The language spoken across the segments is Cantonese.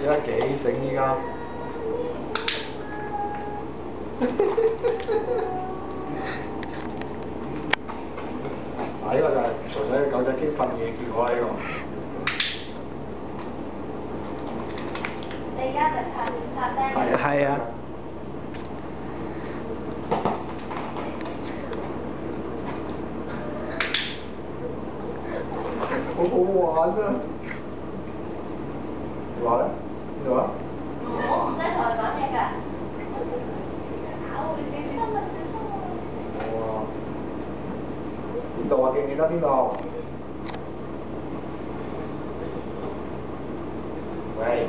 你睇幾醒依家。嗱，呢個就係錘仔嘅狗仔經訓練嘅結果啦，呢個。你而家咪拍釘？係啊。好好玩啊！你話咧？邊度啊？我唔使同佢講嘢㗎。小心啊！小心啊！哇！邊度啊？記唔記得邊度？喂！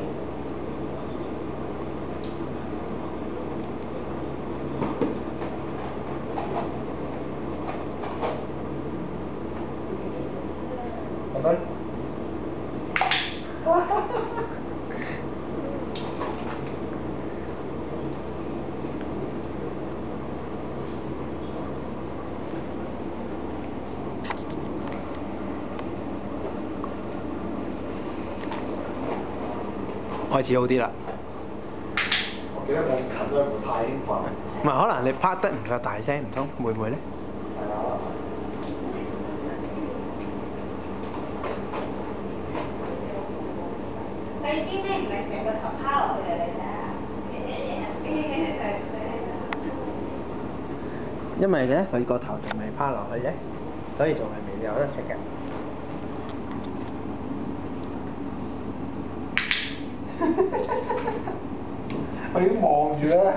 係咪？開始好啲啦。我記得我唔近咗，會太興奮。唔係，可能你拍得唔夠大聲，唔通會唔會咧？係啊。佢已經咧唔係成個頭趴落去啊！你睇下。因為咧，佢個頭仲未趴落去啫，所以仲係未有得食嘅。我已經望住咧。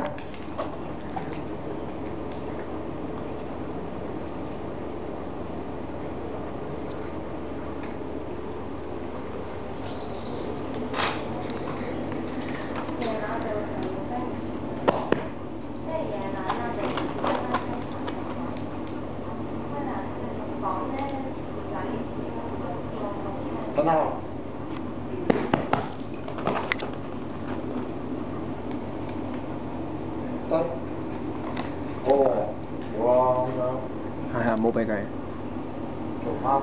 等下。得。哦，好啦，咁樣。係啊，冇俾佢。做啱。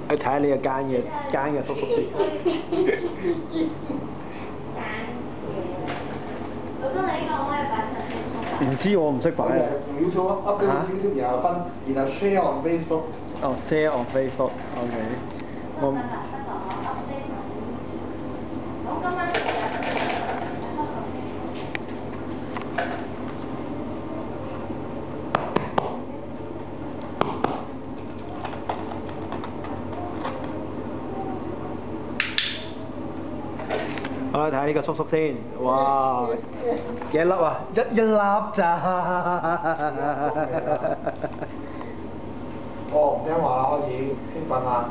去睇下呢個奸嘅叔叔先。老公，你呢個可唔可以擺上 Facebook 啊？唔知我唔識擺啊。用 YouTube upload YouTube 然後分，然後 share on Facebook。哦 ，share on Facebook，OK。得㗎，我 update 埋。咁今晚其實好啦，睇下呢個叔叔先。哇，幾多粒啊？一粒咋？哦，唔聽話啦，開始興奮啦。